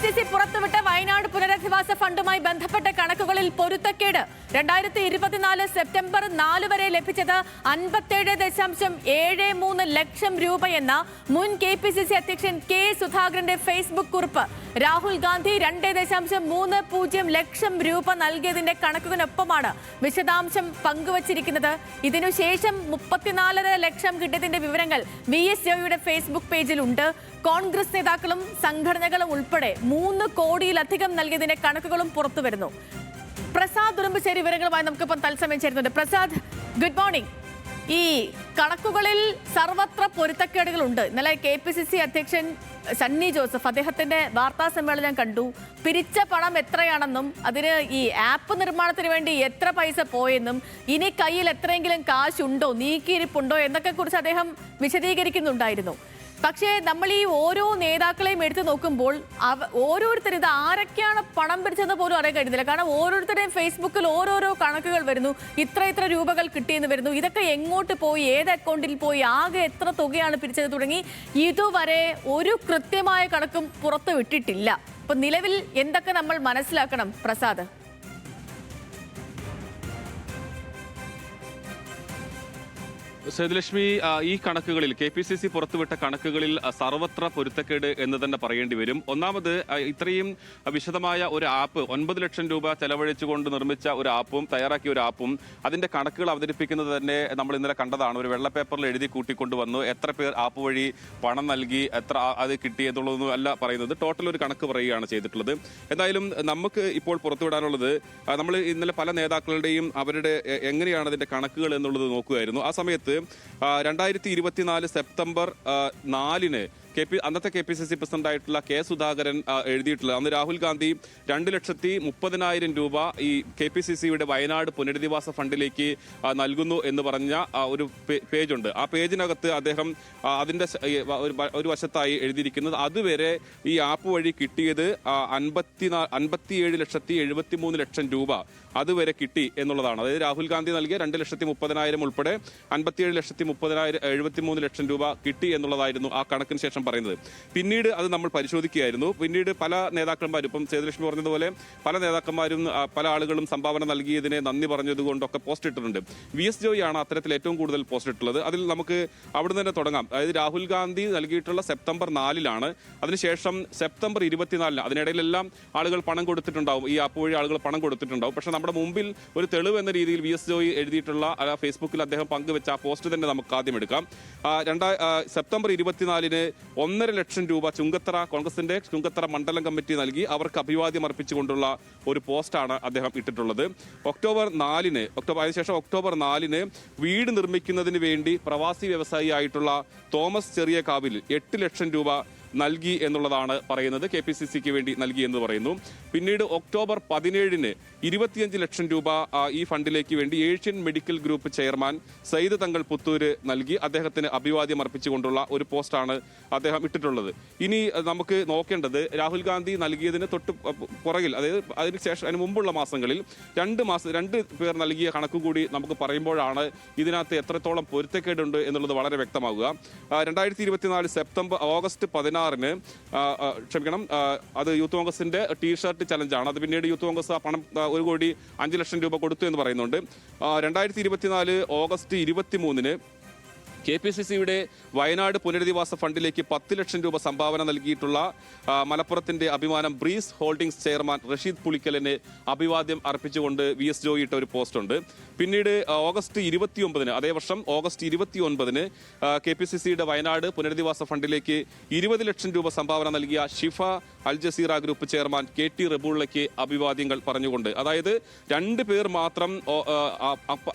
KPCC പുറത്തുവിട്ട വയനാട് പുനരധിവാസ ഫണ്ടുമായി ബന്ധപ്പെട്ട കണക്കുകളിൽ പൊരുത്തക്കേട്. 2024 സെപ്റ്റംബർ 4 വരെ ലഭിച്ചത് 57.73 ലക്ഷം രൂപയെന്ന മുൻ KPCC അധ്യക്ഷൻ കെ സുധാകരന്റെ ഫേസ്ബുക്ക് കുറിപ്പ്. രാഹുൽ ഗാന്ധി 2.30 ലക്ഷം രൂപ നൽകിയതിന്റെ കണക്കുകളൊപ്പമാണ് വിശദാംശം പങ്കുവച്ചിരിക്കുന്നത്. ഇതിനുശേഷം 34.5 ലക്ഷം കിട്ടിയതിന്റെ വിവരങ്ങൾ VS ജോയിയുടെ ഫേസ്ബുക്ക് പേജിലുണ്ട്. കോൺഗ്രസ് നേതാക്കളും സംഘടനകളും ഉൾപ്പെടെ 3 കോടിയിലധികം നൽകിയതിന്റെ കണക്കുകളും പുറത്തുവരുന്നു. പ്രസാദ് ഉറുമ്പശ്ശേരി വിവരങ്ങളുമായി നമുക്കിപ്പം തത്സമയം ചേരുന്നുണ്ട്. Prasad, good morning. ഈ കണക്കുകളിൽ സർവത്ര പൊരുത്തക്കേടുകളുണ്ട്. ഇന്നലെ KPCC അധ്യക്ഷൻ സണ്ണി ജോസഫ് അദ്ദേഹത്തിന്റെ വാർത്താ സമ്മേളനം കണ്ടു. പിരിച്ച പണം എത്രയാണെന്നും അതിന് ഈ ആപ്പ് നിർമ്മാണത്തിന് വേണ്ടി എത്ര പൈസ പോയെന്നും ഇനി കയ്യിൽ എത്രയെങ്കിലും കാശുണ്ടോ, നീക്കിയിരിപ്പുണ്ടോ എന്നൊക്കെ കുറിച്ച് അദ്ദേഹം വിശദീകരിക്കുന്നുണ്ടായിരുന്നു. പക്ഷേ നമ്മൾ ഈ ഓരോ നേതാക്കളെയും എടുത്തു നോക്കുമ്പോൾ ഓരോരുത്തരും ഇത് ആരൊക്കെയാണ് പണം പിരിച്ചെന്ന് പോലും അറിയാൻ കഴിയുന്നില്ല. കാരണം ഓരോരുത്തരുടെയും ഫേസ്ബുക്കിൽ ഓരോരോ കണക്കുകൾ വരുന്നു. ഇത്ര രൂപകൾ കിട്ടിയെന്ന് വരുന്നു. ഇതൊക്കെ എങ്ങോട്ട് പോയി, ഏത് അക്കൗണ്ടിൽ പോയി, ആകെ എത്ര തുകയാണ് പിരിച്ചത് തുടങ്ങി ഇതുവരെ ഒരു കൃത്യമായ കണക്കും പുറത്തു വിട്ടിട്ടില്ല. അപ്പൊ നിലവിൽ എന്തൊക്കെ നമ്മൾ മനസ്സിലാക്കണം പ്രസാദ്? സേതുലക്ഷ്മി, ഈ കണക്കുകളിൽ KPCC പുറത്തുവിട്ട കണക്കുകളിൽ സർവത്ര പൊരുത്തക്കേട് എന്ന് തന്നെ പറയേണ്ടി വരും. ഒന്നാമത്, ഇത്രയും വിശദമായ ഒരു ആപ്പ് 9 ലക്ഷം രൂപ ചെലവഴിച്ചുകൊണ്ട് നിർമ്മിച്ച ഒരു ആപ്പും തയ്യാറാക്കിയ ഒരു ആപ്പും അതിന്റെ കണക്കുകൾ അവതരിപ്പിക്കുന്നത് തന്നെ നമ്മൾ ഇന്നലെ കണ്ടതാണ്. ഒരു വെള്ള പേപ്പറിൽ എഴുതി കൂട്ടിക്കൊണ്ടുവന്നു എത്ര പേർ ആപ്പ് വഴി പണം നൽകി, എത്ര അത് കിട്ടി എന്നുള്ളതൊന്നും അല്ല പറയുന്നത്. ടോട്ടൽ ഒരു കണക്ക് പറയുകയാണ് ചെയ്തിട്ടുള്ളത്. എന്തായാലും നമുക്ക് ഇപ്പോൾ പുറത്തുവിടാനുള്ളത്, നമ്മൾ ഇന്നലെ പല നേതാക്കളുടെയും അവരുടെ എങ്ങനെയാണ് അതിന്റെ കണക്കുകൾ എന്നുള്ളത് നോക്കുകയായിരുന്നു. ആ സമയത്ത് 2024 സെപ്റ്റംബർ 4 അന്നത്തെ KPCC പ്രസിഡന്റ് ആയിട്ടുള്ള കെ സുധാകരൻ എഴുതിയിട്ടുള്ളത്, അന്ന് രാഹുൽ ഗാന്ധി 2,30,000 രൂപ ഈ KPCCയുടെ വയനാട് പുനരധിവാസ ഫണ്ടിലേക്ക് നൽകുന്നു എന്ന് പറഞ്ഞ ഒരു പേജുണ്ട്. ആ പേജിനകത്ത് അദ്ദേഹം അതിന്റെ ഒരു വശത്തായി എഴുതിയിരിക്കുന്നത് അതുവരെ ഈ ആപ്പ് വഴി കിട്ടിയത് 57,73,00,000 രൂപ അതുവരെ കിട്ടി എന്നുള്ളതാണ്. അതായത് രാഹുൽ ഗാന്ധി നൽകിയ 2,30,000 ഉൾപ്പെടെ 57,73,00,000 രൂപ കിട്ടി എന്നുള്ളതായിരുന്നു ആ കണക്കിന് ശേഷം പറയുന്നത്. പിന്നീട് അത് നമ്മൾ പരിശോധിക്കുകയായിരുന്നു. പിന്നീട് പല നേതാക്കന്മാരും, ഇപ്പം സേതുലക്ഷ്മി പറഞ്ഞതുപോലെ പല നേതാക്കന്മാരും പല ആളുകളും സംഭാവന നൽകിയതിനെ നന്ദി പറഞ്ഞതുകൊണ്ടൊക്കെ പോസ്റ്റ് ഇട്ടിട്ടുണ്ട്. VS ജോയിയാണ് അത്തരത്തിൽ ഏറ്റവും കൂടുതൽ പോസ്റ്റ് ഇട്ടുള്ളത്. അതിൽ നമുക്ക് അവിടെ തന്നെ തുടങ്ങാം. അതായത് രാഹുൽ ഗാന്ധി നൽകിയിട്ടുള്ള സെപ്റ്റംബർ 4 അതിനുശേഷം സെപ്റ്റംബർ 24 അതിനിടയിലെല്ലാം ആളുകൾ പണം കൊടുത്തിട്ടുണ്ടാവും. ഈ ആപ്പ് വഴി ആളുകൾ പണം കൊടുത്തിട്ടുണ്ടാവും. പക്ഷെ നമ്മുടെ മുമ്പിൽ ഒരു തെളിവ് എന്ന രീതിയിൽ VS ജോയി എഴുതിയിട്ടുള്ള ഫേസ്ബുക്കിൽ അദ്ദേഹം പങ്കുവെച്ച ആ പോസ്റ്റ് തന്നെ നമുക്ക് ആദ്യം എടുക്കാം. സെപ്റ്റംബർ 24 1.5 ലക്ഷം രൂപ കോൺഗ്രസിന്റെ ചുങ്കത്തറ മണ്ഡലം കമ്മിറ്റി നൽകി അവർക്ക് അഭിവാദ്യം അർപ്പിച്ചുകൊണ്ടുള്ള ഒരു പോസ്റ്റാണ് അദ്ദേഹം ഇട്ടിട്ടുള്ളത്. അതിനുശേഷം ഒക്ടോബർ 4 വീട് നിർമ്മിക്കുന്നതിന് വേണ്ടി പ്രവാസി വ്യവസായി ആയിട്ടുള്ള തോമസ് ചെറിയകാവിൽ 8 ലക്ഷം രൂപ നൽകി എന്നുള്ളതാണ് പറയുന്നത്. KPCCക്ക് വേണ്ടി നൽകി എന്ന് പറയുന്നു. പിന്നീട് ഒക്ടോബർ 17 25 ലക്ഷം രൂപ ഈ ഫണ്ടിലേക്ക് വേണ്ടി Asian medical group chairman Sayyid Thangal Puthur നൽകി അദ്ദേഹത്തിന് അഭിവാദ്യം അർപ്പിച്ചുകൊണ്ടുള്ള ഒരു പോസ്റ്റാണ് അദ്ദേഹം ഇട്ടിട്ടുള്ളത്. ഇനി നമുക്ക് നോക്കേണ്ടത്, രാഹുൽ ഗാന്ധി നൽകിയതിന് തൊട്ട് പുറകിൽ, അതായത് അതിന് മുമ്പുള്ള മാസങ്ങളിൽ 2 പേർ നൽകിയ കണക്കുകൂടി നമുക്ക് പറയുമ്പോഴാണ് ഇതിനകത്ത് എത്രത്തോളം പൊരുത്തക്കേടുണ്ട് എന്നുള്ളത് വളരെ വ്യക്തമാകുക. 2024 ഓഗസ്റ്റ് 16 അത് യൂത്ത് കോൺഗ്രസിന്റെ ടീഷർട്ട് ചലഞ്ചാണ്. അത് പിന്നീട് യൂത്ത് കോൺഗ്രസ് ആ പണം 1,05 ലക്ഷം രൂപ കൊടുത്തു എന്ന് പറയുന്നുണ്ട്. 2024 ഓഗസ്റ്റ് 23 KPCCയുടെ വയനാട് പുനരധിവാസ ഫണ്ടിലേക്ക് 10 ലക്ഷം രൂപ സംഭാവന നൽകിയിട്ടുള്ള മലപ്പുറത്തിന്റെ അഭിമാനം ബ്രീസ് ഹോൾഡിംഗ്സ് ചെയർമാൻ റഷീദ് പുളിക്കലിന് അഭിവാദ്യം അർപ്പിച്ചുകൊണ്ട് VS ജോയി ഇട്ട ഒരു പോസ്റ്റ് ഉണ്ട്. പിന്നീട് ഓഗസ്റ്റ് 29 അതേ വർഷം ഓഗസ്റ്റ് 29 KPCCയുടെ വയനാട് പുനരധിവാസ ഫണ്ടിലേക്ക് 20 ലക്ഷം രൂപ സംഭാവന നൽകിയ Shifa Al Jazeera group chairman KT റബൂള്ളയ്ക്ക് അഭിവാദ്യങ്ങൾ പറഞ്ഞുകൊണ്ട്, അതായത് 2 പേർ മാത്രം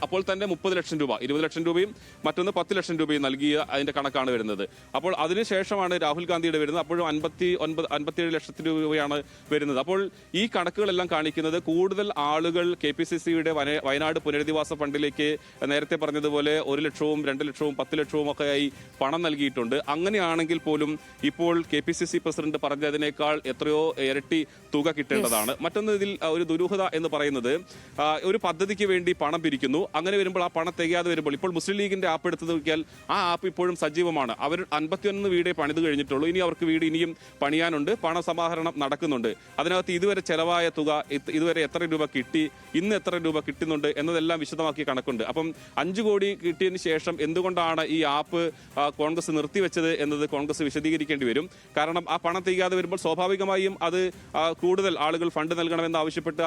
അപ്പോൾ തന്നെ 30 ലക്ഷം രൂപ, 20 ലക്ഷം രൂപയും മറ്റൊന്ന് 10 ലക്ഷം രൂപയും നൽകിയ അതിന്റെ കണക്കാണ് വരുന്നത്. അപ്പോൾ അതിനുശേഷമാണ് രാഹുൽ ഗാന്ധിയുടെ വരുന്നത്. അപ്പോഴും 57 ലക്ഷത്തിന് രൂപയാണ് വരുന്നത്. അപ്പോൾ ഈ കണക്കുകളെല്ലാം കാണിക്കുന്നത് കൂടുതൽ ആളുകൾ KPCCയുടെ വയനാട് പുനരധിവാസ ഫണ്ടിലേക്ക് നേരത്തെ പറഞ്ഞതുപോലെ 1 ലക്ഷവും 2 ലക്ഷവും 10 ലക്ഷവും ഒക്കെ ആയി പണം നൽകിയിട്ടുണ്ട്. അങ്ങനെയാണെങ്കിൽ പോലും ഇപ്പോൾ KPCC പ്രസിഡന്റ് പറഞ്ഞതിനേക്കാൾ അതിനേക്കാൾ എത്രയോ ഇരട്ടി തുക കിട്ടേണ്ടതാണ്. മറ്റൊന്ന് ഇതിൽ ഒരു ദുരൂഹത എന്ന് പറയുന്നത് ഒരു പദ്ധതിക്ക് വേണ്ടി പണം പിരിക്കുന്നു. അങ്ങനെ വരുമ്പോൾ ആ പണം തികയാതെ വരുമ്പോൾ ഇപ്പോൾ മുസ്ലിം ലീഗിന്റെ ആപ്പ് എടുത്ത് നോക്കിയാൽ ആ ആപ്പ് ഇപ്പോഴും സജീവമാണ്. അവർ 51 വീടേ പണിത് കഴിഞ്ഞിട്ടുള്ളൂ. ഇനി അവർക്ക് വീട് ഇനിയും പണിയാനുണ്ട്. പണസമാഹരണം നടക്കുന്നുണ്ട്. അതിനകത്ത് ഇതുവരെ ചെലവായ തുക, ഇതുവരെ എത്ര രൂപ കിട്ടി, ഇന്ന് എത്ര രൂപ കിട്ടുന്നുണ്ട് എന്നതെല്ലാം വിശദമാക്കിയ കണക്കുണ്ട്. അപ്പം 5 കോടി കിട്ടിയതിന് ശേഷം എന്തുകൊണ്ടാണ് ഈ ആപ്പ് കോൺഗ്രസ് നിർത്തിവെച്ചത് എന്നത് കോൺഗ്രസ് വിശദീകരിക്കേണ്ടി വരും. കാരണം ആ പണം തികയാതെ വരുമ്പോൾ സ്വാഭാവികമായും അത് കൂടുതൽ ആളുകൾ ഫണ്ട് നൽകണമെന്ന് ആവശ്യപ്പെട്ട്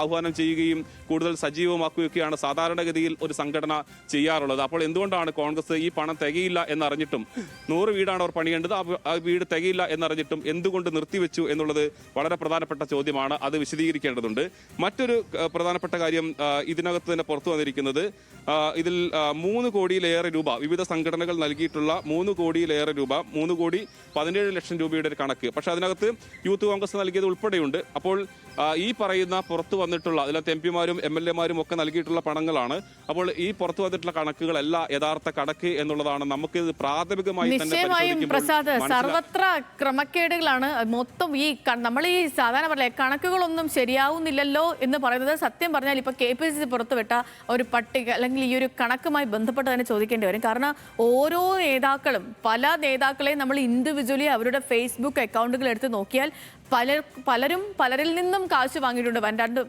ആഹ്വാനം ചെയ്യുകയും കൂടുതൽ സജീവമാക്കുകയൊക്കെയാണ് സാധാരണഗതിയിൽ ഒരു സംഘടന ചെയ്യാറുള്ളത്. അപ്പോൾ എന്തുകൊണ്ടാണ് കോൺഗ്രസ് ഈ പണം തികയില്ല എന്നറിഞ്ഞിട്ടും 100 വീടാണ് അവർ പണിയേണ്ടത്, ആ വീട് തികയില്ല എന്നറിഞ്ഞിട്ടും എന്തുകൊണ്ട് നിർത്തിവെച്ചു എന്നുള്ളത് വളരെ പ്രധാനപ്പെട്ട ചോദ്യമാണ്. അത് വിശദീകരിക്കേണ്ടതുണ്ട്. മറ്റൊരു പ്രധാനപ്പെട്ട കാര്യം ഇതിനകത്ത് തന്നെ പുറത്തു വന്നിരിക്കുന്നത് ഇതിൽ 3 കോടിയിലേറെ രൂപ വിവിധ സംഘടനകൾ നൽകിയിട്ടുള്ള 3 കോടിയിലേറെ രൂപ 3 കോടി 17 ലക്ഷം രൂപയുടെ ഒരു കണക്ക്. പക്ഷെ അതിനകത്ത് യൂത്ത് കോൺഗ്രസ് നൽകിയത് ഉൾപ്പെടെയുണ്ട്. അപ്പോൾ ഈ പറയുന്ന പുറത്തു വന്നിട്ടുള്ള അതിനകത്ത് എംപിമാരും MLA-മാരും ഒക്കെ നൽകിയിട്ടുള്ള പണങ്ങളാണ്. അപ്പോൾ ഈ പുറത്തു വന്നിട്ടുള്ള കണക്കുകളല്ല യഥാർത്ഥ കണക്ക് എന്നുള്ളതാണ് നമുക്ക് പ്രാഥമികമായി നിശ്ചയമായും പ്രസാദ് സർവത്ര ക്രമക്കേടുകളാണ്. മൊത്തം ഈ നമ്മൾ ഈ സാധാരണ പറയേ കണക്കുകളൊന്നും ശരിയാവുന്നില്ലല്ലോ എന്ന് പറയുന്നത് സത്യം പറഞ്ഞാൽ ഇപ്പൊ KPCC പുറത്തുവിട്ട ഒരു പട്ടിക അല്ലെങ്കിൽ ഈ ഒരു കണക്കുമായി ബന്ധപ്പെട്ട് തന്നെ ചോദിക്കേണ്ടി വരും. കാരണം ഓരോ നേതാക്കളും പല നേതാക്കളെയും നമ്മൾ ഇൻഡിവിജ്വലി അവരുടെ ഫേസ്ബുക്ക് അക്കൗണ്ടുകൾ എടുത്ത് നോക്കിയാൽ പലരും പലരിൽ നിന്നും കാശ് വാങ്ങിയിട്ടുണ്ട്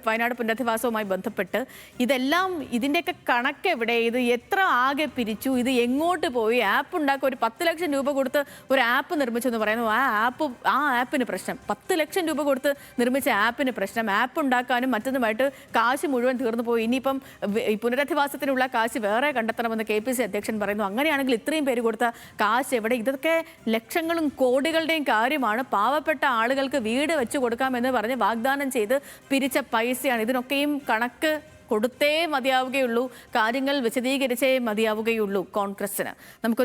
വയനാട് പുനരധിവാസവുമായി ബന്ധപ്പെട്ട്. ഇതെല്ലാം ഇതിൻ്റെയൊക്കെ കണക്ക് എവിടെ, ഇത് എത്ര ആകെ പിരിച്ചു, ഇത് എങ്ങോട്ട് പോയി, ആപ്പ് ഉണ്ടാക്കുക, ഒരു 10 ലക്ഷം രൂപ കൊടുത്ത് ഒരു ആപ്പ് നിർമ്മിച്ചെന്ന് പറയുന്നു. ആ ആപ്പിന് പ്രശ്നം, 10 ലക്ഷം രൂപ കൊടുത്ത് നിർമ്മിച്ച ആപ്പിന് പ്രശ്നം, ആപ്പ് ഉണ്ടാക്കാനും മറ്റൊന്നുമായിട്ട് കാശ് മുഴുവൻ തീർന്നു പോയി. ഇനിയിപ്പം ഈ പുനരധിവാസത്തിനുള്ള കാശ് വേറെ കണ്ടെത്തണമെന്ന് KPCC അധ്യക്ഷൻ പറയുന്നു. അങ്ങനെയാണെങ്കിൽ ഇത്രയും പേര് കൊടുത്ത കാശ് എവിടെ? ഇതൊക്കെ ലക്ഷങ്ങളും കോടികളുടെയും കാര്യമാണ്. പാവപ്പെട്ട ആളുകൾക്ക് വീട് വെച്ച് കൊടുക്കാമെന്ന് പറഞ്ഞ് വാഗ്ദാനം ചെയ്ത് പിരിച്ച പൈസയാണ്. ഇതിനൊക്കെയും കണക്ക് കൊടുത്തേ മതിയാവുകയുള്ളൂ, കാര്യങ്ങൾ വിശദീകരിച്ചേ മതിയാവുകയുള്ളൂ കോൺഗ്രസിന്. നമുക്ക്